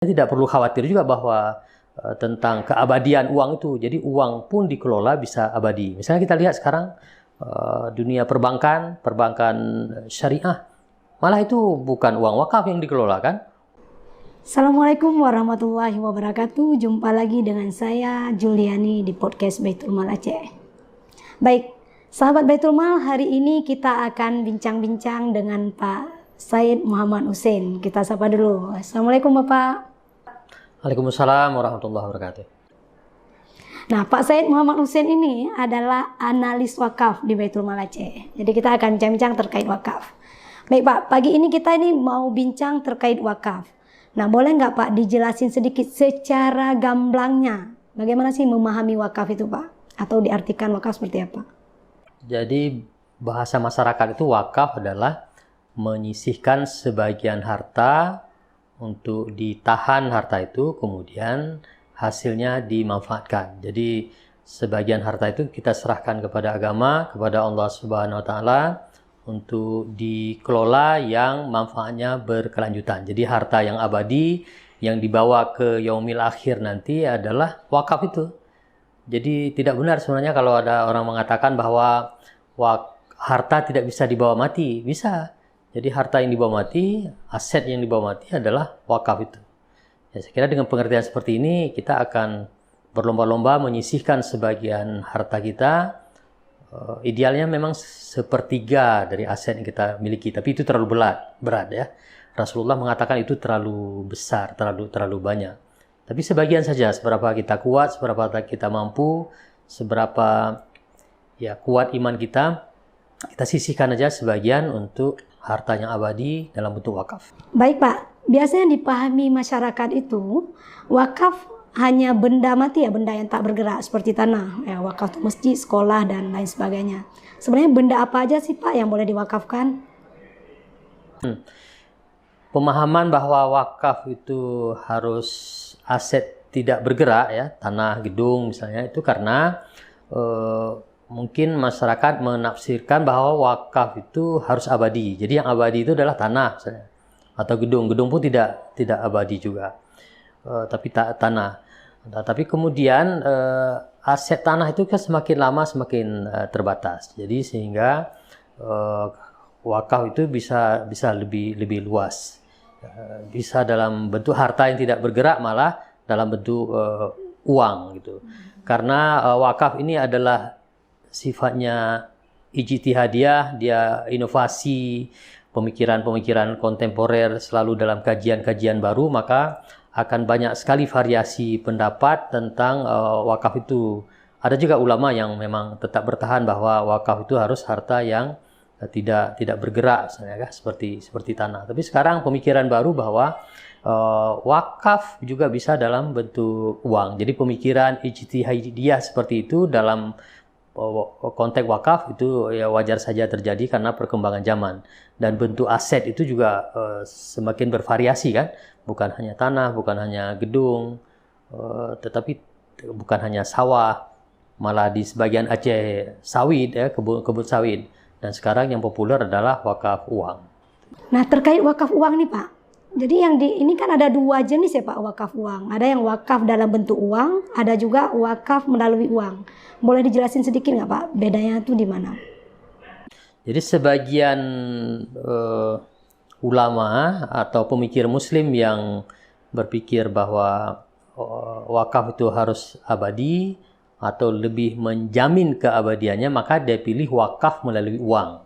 Tidak perlu khawatir juga bahwa tentang keabadian uang itu. Jadi uang pun dikelola bisa abadi. Misalnya kita lihat sekarang dunia perbankan syariah, malah itu bukan uang wakaf yang dikelola kan? Assalamualaikum warahmatullahi wabarakatuh. Jumpa lagi dengan saya Juliani di podcast Baitul Mal Aceh. Baik, sahabat Baitul Mal, hari ini kita akan bincang-bincang dengan Pak Said Muhammad Hussein. Kita sapa dulu. Assalamualaikum Bapak. Waalaikumsalam warahmatullahi wabarakatuh. Nah, Pak Said Muhammad Hussein ini adalah analis wakaf di Baitul Mal Aceh. Jadi kita akan bincang-bincang terkait wakaf. Baik Pak, pagi ini kita ini mau bincang terkait wakaf. Nah, boleh nggak Pak dijelasin sedikit secara gamblangnya bagaimana sih memahami wakaf itu Pak? Atau diartikan wakaf seperti apa? Jadi bahasa masyarakat itu wakaf adalah menyisihkan sebagian harta untuk ditahan harta itu, kemudian hasilnya dimanfaatkan. Jadi sebagian harta itu kita serahkan kepada agama, kepada Allah Subhanahu wa Ta'ala untuk dikelola yang manfaatnya berkelanjutan. Jadi harta yang abadi yang dibawa ke yaumil akhir nanti adalah wakaf itu. Jadi tidak benar sebenarnya kalau ada orang mengatakan bahwa harta tidak bisa dibawa mati. Bisa. Jadi harta yang dibawa mati, aset yang dibawa mati adalah wakaf itu. Ya, saya kira dengan pengertian seperti ini kita akan berlomba-lomba menyisihkan sebagian harta kita. Idealnya memang sepertiga dari aset yang kita miliki, tapi itu terlalu berat ya. Rasulullah mengatakan itu terlalu besar, terlalu banyak. Tapi sebagian saja, seberapa kita kuat, seberapa kita mampu, seberapa ya kuat iman kita sisihkan aja sebagian untuk harta yang abadi dalam bentuk wakaf. Baik Pak, biasanya dipahami masyarakat itu wakaf hanya benda mati ya, benda yang tak bergerak seperti tanah, ya, wakaf untuk masjid, sekolah dan lain sebagainya. Sebenarnya benda apa aja sih Pak yang boleh diwakafkan? Pemahaman bahwa wakaf itu harus aset tidak bergerak ya, tanah, gedung misalnya, itu karena mungkin masyarakat menafsirkan bahwa wakaf itu harus abadi. Jadi yang abadi itu adalah tanah misalnya, atau gedung. Gedung pun tidak abadi juga, tapi tanah. Nah, tapi kemudian aset tanah itu kan semakin lama semakin terbatas. Jadi sehingga wakaf itu bisa lebih luas. Bisa dalam bentuk harta yang tidak bergerak, malah dalam bentuk uang gitu. Karena wakaf ini adalah sifatnya ijtihadiyah, dia inovasi, pemikiran-pemikiran kontemporer selalu dalam kajian-kajian baru, maka akan banyak sekali variasi pendapat tentang wakaf itu. Ada juga ulama yang memang tetap bertahan bahwa wakaf itu harus harta yang tidak bergerak, misalnya, seperti tanah. Tapi sekarang pemikiran baru bahwa wakaf juga bisa dalam bentuk uang. Jadi pemikiran ijtihadiyah seperti itu dalam konteks wakaf itu ya wajar saja terjadi karena perkembangan zaman, dan bentuk aset itu juga semakin bervariasi kan, bukan hanya tanah, bukan hanya gedung, tetapi bukan hanya sawah, malah di sebagian Aceh sawit ya, kebun sawit, dan sekarang yang populer adalah wakaf uang. Nah, terkait wakaf uang nih Pak, jadi ini kan ada dua jenis ya Pak wakaf uang. Ada yang wakaf dalam bentuk uang, ada juga wakaf melalui uang. Boleh dijelasin sedikit nggak Pak, bedanya itu di mana? Jadi sebagian ulama atau pemikir muslim yang berpikir bahwa wakaf itu harus abadi atau lebih menjamin keabadiannya, maka dia pilih wakaf melalui uang.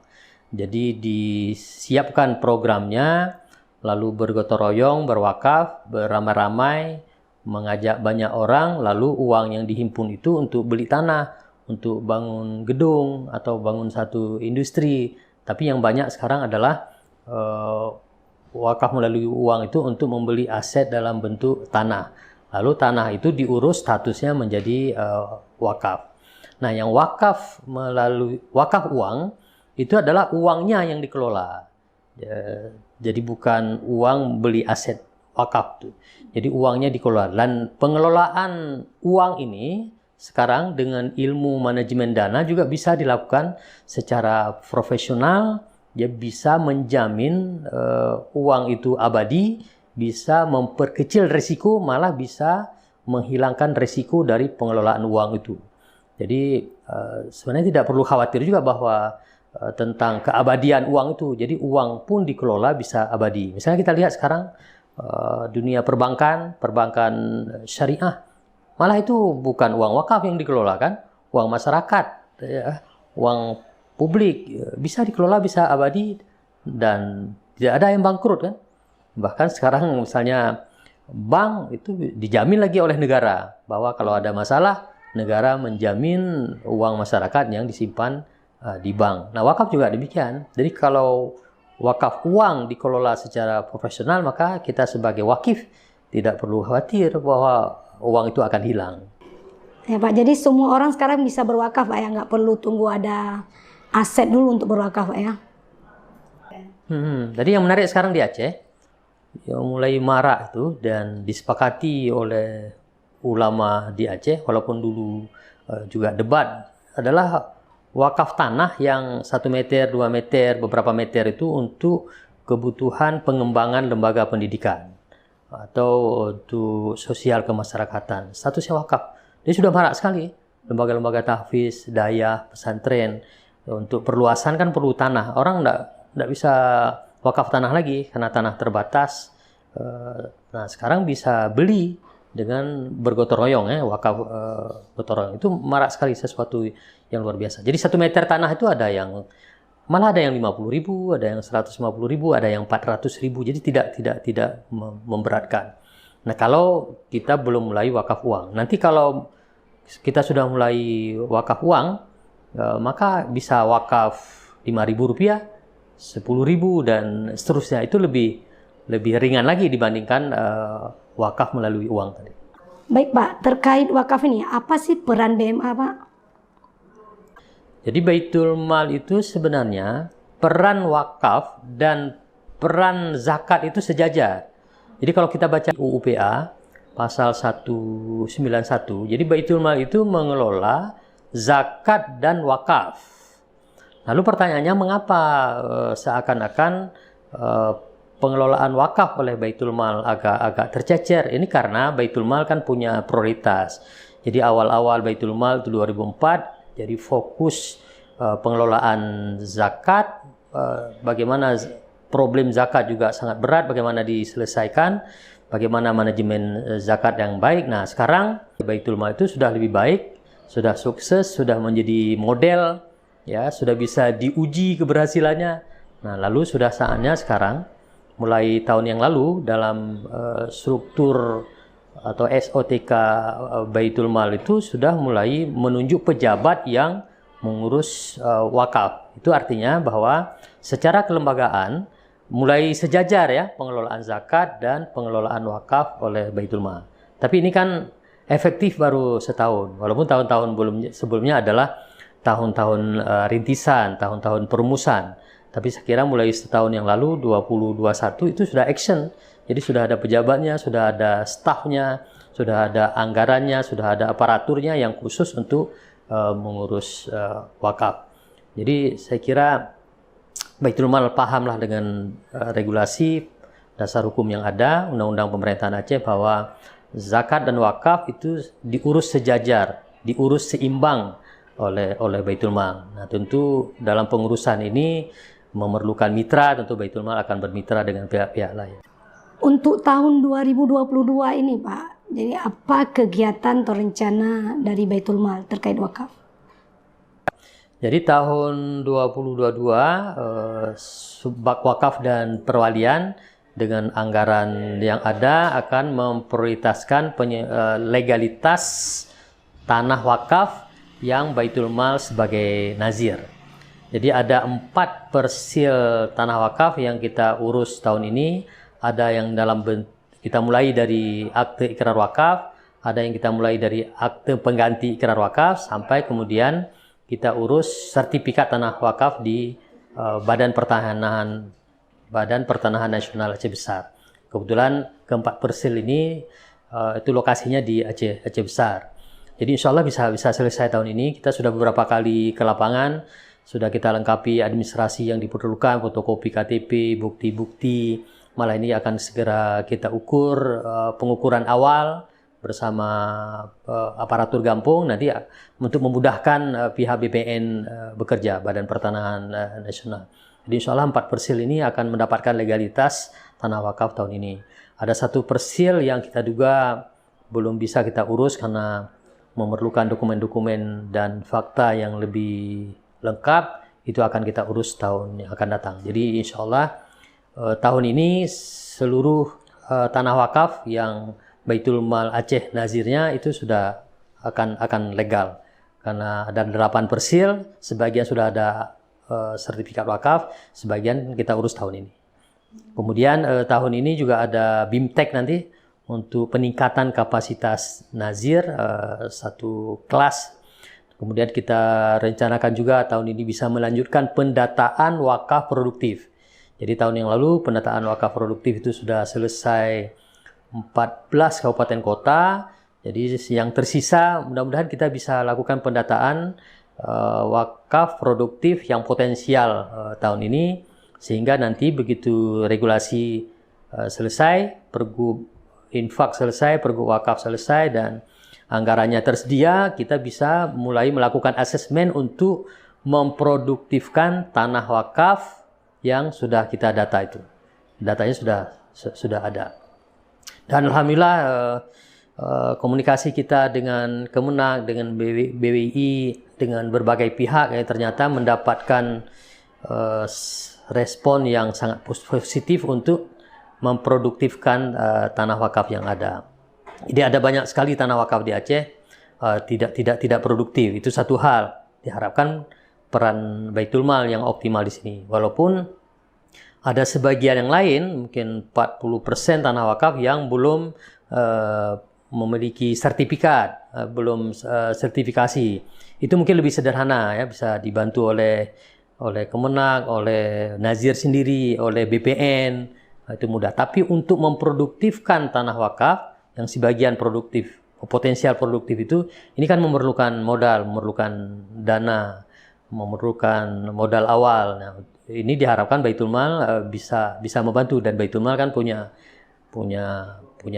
Jadi disiapkan programnya, lalu bergotong royong, berwakaf, beramai-ramai, mengajak banyak orang, lalu uang yang dihimpun itu untuk beli tanah, untuk bangun gedung, atau bangun satu industri. Tapi yang banyak sekarang adalah wakaf melalui uang itu untuk membeli aset dalam bentuk tanah. Lalu tanah itu diurus, statusnya menjadi wakaf. Nah, yang wakaf melalui wakaf uang, itu adalah uangnya yang dikelola. Jadi bukan uang beli aset wakaf tuh. Jadi uangnya dikelola, dan pengelolaan uang ini sekarang dengan ilmu manajemen dana juga bisa dilakukan secara profesional. Dia bisa menjamin uang itu abadi, bisa memperkecil risiko, malah bisa menghilangkan risiko dari pengelolaan uang itu. Jadi sebenarnya tidak perlu khawatir juga bahwa tentang keabadian uang itu. Jadi uang pun dikelola bisa abadi. Misalnya kita lihat sekarang dunia perbankan syariah, malah itu bukan uang wakaf yang dikelola kan, uang masyarakat, ya, uang publik bisa dikelola, bisa abadi dan tidak ada yang bangkrut kan. Bahkan sekarang misalnya bank itu dijamin lagi oleh negara, bahwa kalau ada masalah negara menjamin uang masyarakat yang disimpan di bank. Nah, wakaf juga demikian. Jadi kalau wakaf uang dikelola secara profesional, maka kita sebagai wakif tidak perlu khawatir bahwa uang itu akan hilang. Ya Pak, jadi semua orang sekarang bisa berwakaf Pak ya, nggak perlu tunggu ada aset dulu untuk berwakaf Pak ya. Jadi yang menarik sekarang di Aceh, yang mulai marak itu dan disepakati oleh ulama di Aceh, walaupun dulu juga debat, adalah wakaf tanah yang 1 meter, 2 meter, beberapa meter itu untuk kebutuhan pengembangan lembaga pendidikan atau untuk sosial kemasyarakatan. Statusnya wakaf. Dia sudah marak sekali. Lembaga-lembaga tahfiz, dayah, pesantren. Untuk perluasan kan perlu tanah. Orang nggak bisa wakaf tanah lagi karena tanah terbatas. Nah, sekarang bisa beli dengan bergotong royong ya, wakaf gotong royong. Itu marak sekali, sesuatu yang luar biasa. Jadi 1 meter tanah itu ada yang malah ada yang 50.000, ada yang 150.000, ada yang 400.000. Jadi tidak memberatkan. Nah, kalau kita belum mulai wakaf uang, nanti kalau kita sudah mulai wakaf uang, maka bisa wakaf Rp5.000, Rp10.000 dan seterusnya. Itu lebih ringan lagi dibandingkan wakaf melalui uang tadi. Baik Pak, terkait wakaf ini, apa sih peran BMA Pak? Jadi Baitul Mal itu sebenarnya peran wakaf dan peran zakat itu sejajar. Jadi kalau kita baca UU PA pasal 191, jadi Baitul Mal itu mengelola zakat dan wakaf. Lalu pertanyaannya, mengapa seakan-akan pengelolaan wakaf oleh Baitul Mal agak tercecer? Ini karena Baitul Mal kan punya prioritas. Jadi awal-awal Baitul Mal itu 2004, jadi fokus pengelolaan zakat, bagaimana problem zakat juga sangat berat, bagaimana diselesaikan, bagaimana manajemen zakat yang baik. Nah, sekarang Baitul Mal itu sudah lebih baik, sudah sukses, sudah menjadi model, ya, sudah bisa diuji keberhasilannya. Nah, lalu sudah saatnya sekarang, mulai tahun yang lalu dalam struktur atau SOTK Baitul Mal itu sudah mulai menunjuk pejabat yang mengurus wakaf. Itu artinya bahwa secara kelembagaan mulai sejajar ya pengelolaan zakat dan pengelolaan wakaf oleh Baitul Mal. Tapi ini kan efektif baru setahun, walaupun tahun-tahun sebelumnya adalah tahun-tahun rintisan, tahun-tahun perumusan. Tapi saya kira mulai setahun yang lalu, 2021 itu sudah action. Jadi sudah ada pejabatnya, sudah ada stafnya, sudah ada anggarannya, sudah ada aparaturnya yang khusus untuk mengurus wakaf. Jadi saya kira Baitul Mal pahamlah dengan regulasi dasar hukum yang ada, Undang-Undang Pemerintahan Aceh, bahwa zakat dan wakaf itu diurus sejajar, diurus seimbang oleh Baitul Mal. Nah, tentu dalam pengurusan ini memerlukan mitra, tentu Baitul Mal akan bermitra dengan pihak-pihak lain. Untuk tahun 2022 ini Pak, jadi apa kegiatan atau rencana dari Baitul Mal terkait wakaf? Jadi tahun 2022 Subbak Wakaf dan Perwalian dengan anggaran yang ada akan memprioritaskan legalitas tanah wakaf yang Baitul Mal sebagai nazir. Jadi ada 4 persil tanah wakaf yang kita urus tahun ini. Ada yang kita mulai dari akte ikrar wakaf, ada yang kita mulai dari akte pengganti ikrar wakaf, sampai kemudian kita urus sertifikat tanah wakaf di Badan Pertanahan Nasional Aceh Besar. Kebetulan keempat persil ini itu lokasinya di Aceh Besar. Jadi insya Allah bisa selesai tahun ini. Kita sudah beberapa kali ke lapangan, sudah kita lengkapi administrasi yang diperlukan, fotokopi KTP, bukti-bukti, malah ini akan segera kita ukur pengukuran awal bersama aparatur Gampung nanti untuk memudahkan pihak BPN bekerja, Badan Pertanahan Nasional. Jadi insya Allah 4 persil ini akan mendapatkan legalitas tanah wakaf tahun ini. Ada 1 persil yang kita duga belum bisa kita urus karena memerlukan dokumen-dokumen dan fakta yang lebih lengkap, itu akan kita urus tahun yang akan datang. Jadi insya Allah tahun ini seluruh tanah wakaf yang Baitul Mal Aceh nazirnya itu sudah akan legal. Karena ada 8 persil, sebagian sudah ada sertifikat wakaf, sebagian kita urus tahun ini. Kemudian tahun ini juga ada BIMTEK nanti untuk peningkatan kapasitas nazir 1 kelas. Kemudian kita rencanakan juga tahun ini bisa melanjutkan pendataan wakaf produktif. Jadi tahun yang lalu pendataan wakaf produktif itu sudah selesai 14 kabupaten kota. Jadi yang tersisa mudah-mudahan kita bisa lakukan pendataan wakaf produktif yang potensial tahun ini, sehingga nanti begitu regulasi selesai, Pergub Infak selesai, Pergub Wakaf selesai, dan anggarannya tersedia, kita bisa mulai melakukan asesmen untuk memproduktifkan tanah wakaf yang sudah kita data itu. Datanya sudah ada. Dan alhamdulillah komunikasi kita dengan Kemenag, dengan BWI, dengan berbagai pihak ternyata mendapatkan respon yang sangat positif untuk memproduktifkan tanah wakaf yang ada. Jadi ada banyak sekali tanah wakaf di Aceh tidak produktif. Itu satu hal. Diharapkan peran Baitul Mal yang optimal di sini. Walaupun ada sebagian yang lain, mungkin 40% tanah wakaf yang belum memiliki sertifikat, belum sertifikasi. Itu mungkin lebih sederhana, ya, bisa dibantu oleh Kemenag, oleh Nazir sendiri, oleh BPN, itu mudah. Tapi untuk memproduktifkan tanah wakaf yang sebagian produktif, potensial produktif itu, ini kan memerlukan modal, memerlukan dana, memerlukan modal awal. Nah, ini diharapkan Baitul Mal bisa membantu, dan Baitul Mal kan punya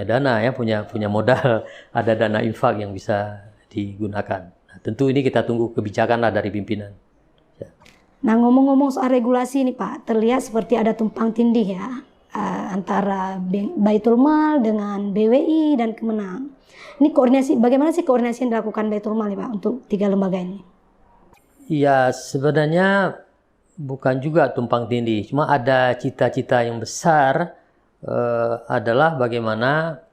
dana, ya, punya modal, ada dana infak yang bisa digunakan. Nah, tentu ini kita tunggu kebijakan lah dari pimpinan. Ya. Nah, ngomong-ngomong soal regulasi ini Pak, terlihat seperti ada tumpang tindih ya antara Baitul Mal dengan BWI dan Kemenang. Ini bagaimana sih koordinasi yang dilakukan Baitul Mal nih Pak untuk 3 lembaga ini? Ya, sebenarnya bukan juga tumpang tindih, cuma ada cita-cita yang besar adalah bagaimana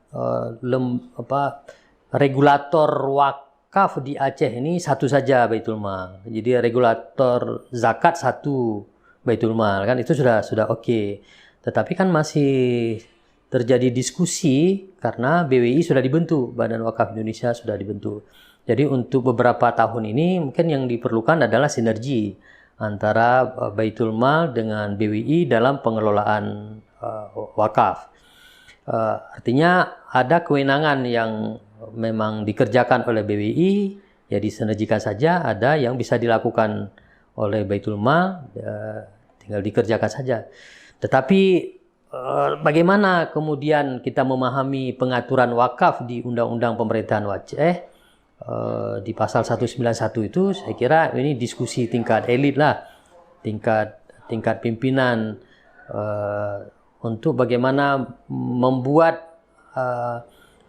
regulator wakaf di Aceh ini satu saja Baitul Mal. Jadi regulator zakat satu Baitul Mal, kan itu sudah oke. Tetapi kan masih terjadi diskusi karena BWI sudah dibentuk, Badan Wakaf Indonesia sudah dibentuk. Jadi untuk beberapa tahun ini mungkin yang diperlukan adalah sinergi antara Baitul Mal dengan BWI dalam pengelolaan wakaf. Artinya ada kewenangan yang memang dikerjakan oleh BWI, ya disinergikan saja. Ada yang bisa dilakukan oleh Baitul Mal, tinggal dikerjakan saja. Tetapi bagaimana kemudian kita memahami pengaturan wakaf di Undang-Undang Pemerintahan Aceh di pasal 191 itu, saya kira ini diskusi tingkat elit lah, tingkat pimpinan untuk bagaimana membuat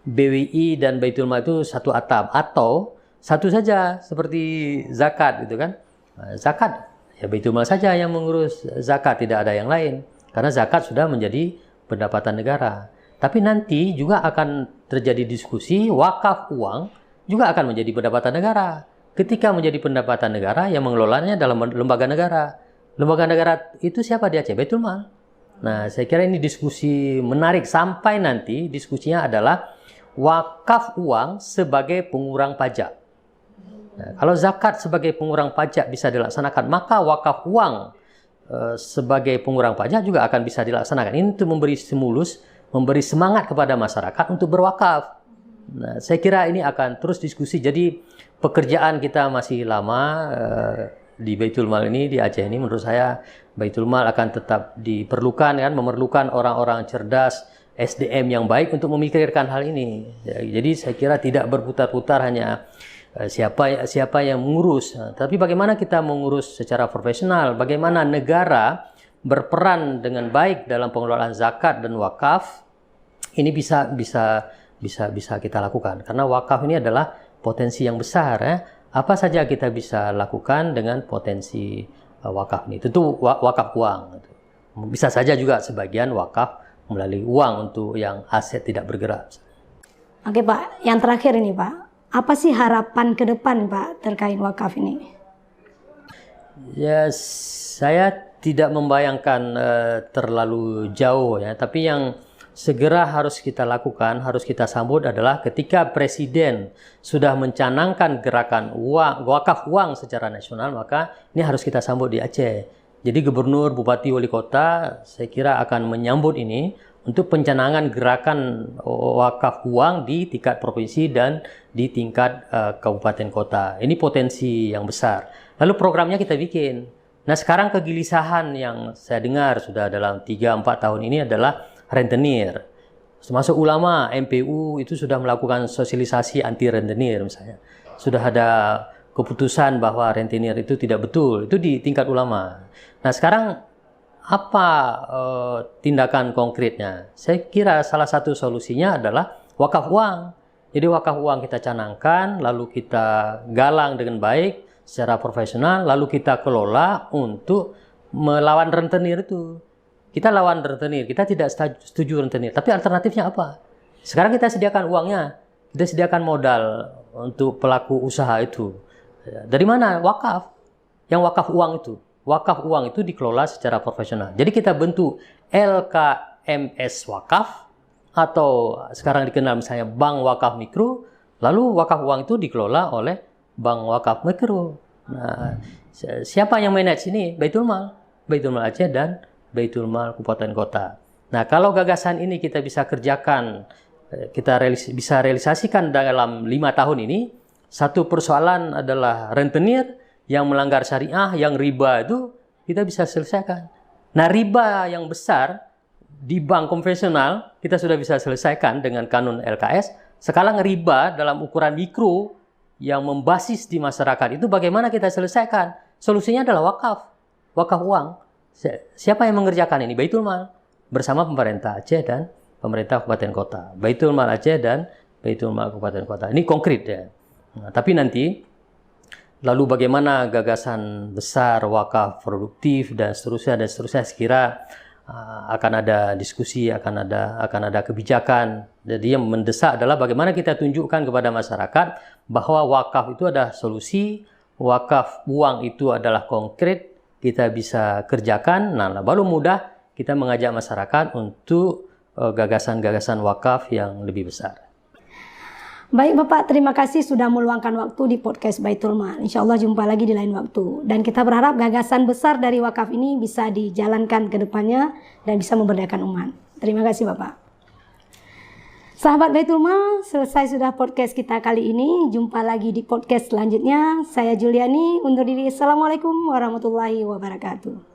BWI dan Baitul Mal itu satu atap, atau satu saja seperti zakat gitu kan. Zakat ya Baitul Mal saja yang mengurus zakat, tidak ada yang lain. Karena zakat sudah menjadi pendapatan negara. Tapi nanti juga akan terjadi diskusi wakaf uang juga akan menjadi pendapatan negara. Ketika menjadi pendapatan negara, yang mengelolanya dalam lembaga negara. Lembaga negara itu siapa di Aceh? Baitul Mal. Nah, saya kira ini diskusi menarik sampai nanti diskusinya adalah wakaf uang sebagai pengurang pajak. Nah, kalau zakat sebagai pengurang pajak bisa dilaksanakan, maka wakaf uang sebagai pengurang pajak juga akan bisa dilaksanakan. Ini untuk memberi stimulus, memberi semangat kepada masyarakat untuk berwakaf. Nah, saya kira ini akan terus diskusi. Jadi pekerjaan kita masih lama di Baitul Mal ini, di Aceh ini, menurut saya Baitul Mal akan tetap diperlukan, kan, memerlukan orang-orang cerdas, SDM yang baik untuk memikirkan hal ini. Jadi saya kira tidak berputar-putar hanya siapa yang mengurus, tapi bagaimana kita mengurus secara profesional, bagaimana negara berperan dengan baik dalam pengelolaan zakat dan wakaf. Ini bisa kita lakukan karena wakaf ini adalah potensi yang besar, ya. Apa saja kita bisa lakukan dengan potensi wakaf ini. Tentu wakaf uang. Bisa saja juga sebagian wakaf melalui uang untuk yang aset tidak bergerak. Oke Pak, yang terakhir ini Pak, apa sih harapan ke depan Pak terkait wakaf ini? Ya, saya tidak membayangkan terlalu jauh, ya, tapi yang segera harus kita lakukan, harus kita sambut adalah ketika Presiden sudah mencanangkan gerakan wakaf uang secara nasional, maka ini harus kita sambut di Aceh. Jadi gubernur, bupati, wali kota saya kira akan menyambut ini untuk pencanangan gerakan wakaf uang di tingkat provinsi dan di tingkat kabupaten kota. Ini potensi yang besar. Lalu programnya kita bikin. Nah, sekarang kegelisahan yang saya dengar sudah dalam 3-4 tahun ini adalah rentenir. Termasuk ulama, MPU itu sudah melakukan sosialisasi anti rentenir misalnya. Sudah ada keputusan bahwa rentenir itu tidak betul. Itu di tingkat ulama. Nah, sekarang apa tindakan konkretnya? Saya kira salah satu solusinya adalah wakaf uang. Jadi wakaf uang kita canangkan, lalu kita galang dengan baik secara profesional, lalu kita kelola untuk melawan rentenir itu. Kita lawan rentenir, kita tidak setuju rentenir, tapi alternatifnya apa? Sekarang kita sediakan uangnya, kita sediakan modal untuk pelaku usaha itu. Dari mana? Wakaf. Yang wakaf uang itu. Wakaf uang itu dikelola secara profesional. Jadi kita bentuk LKMS wakaf, atau sekarang dikenal misalnya Bank Wakaf Mikro, lalu wakaf uang itu dikelola oleh Bank Wakaf Mikro. Nah, siapa yang manage ini? Baitul Mal Aceh dan Baitul Mal Kabupaten Kota. Nah, kalau gagasan ini kita bisa kerjakan, kita bisa realisasikan dalam 5 tahun ini, satu persoalan adalah rentenir yang melanggar syariah, yang riba itu kita bisa selesaikan. Nah, riba yang besar di bank konvensional kita sudah bisa selesaikan dengan kanun LKS. Sekarang riba dalam ukuran mikro yang membasis di masyarakat itu bagaimana kita selesaikan? Solusinya adalah wakaf uang. Siapa yang mengerjakan ini? Baitul Mal bersama pemerintah Aceh dan pemerintah Kabupaten Kota. Baitul Mal Aceh dan Baitul Mal Kabupaten Kota. Ini konkret, ya. Nah, tapi nanti lalu bagaimana gagasan besar wakaf produktif dan seterusnya saya kira akan ada diskusi, akan ada kebijakan. Jadi yang mendesak adalah bagaimana kita tunjukkan kepada masyarakat bahwa wakaf itu adalah solusi, wakaf uang itu adalah konkret, kita bisa kerjakan. Nah, baru mudah kita mengajak masyarakat untuk gagasan-gagasan wakaf yang lebih besar. Baik Bapak, terima kasih sudah meluangkan waktu di podcast Baitul Mal. Insya Allah jumpa lagi di lain waktu. Dan kita berharap gagasan besar dari wakaf ini bisa dijalankan ke depannya dan bisa memberdayakan umat. Terima kasih Bapak. Sahabat Baitul Mal, selesai sudah podcast kita kali ini. Jumpa lagi di podcast selanjutnya. Saya Juliani, undur diri. Assalamualaikum warahmatullahi wabarakatuh.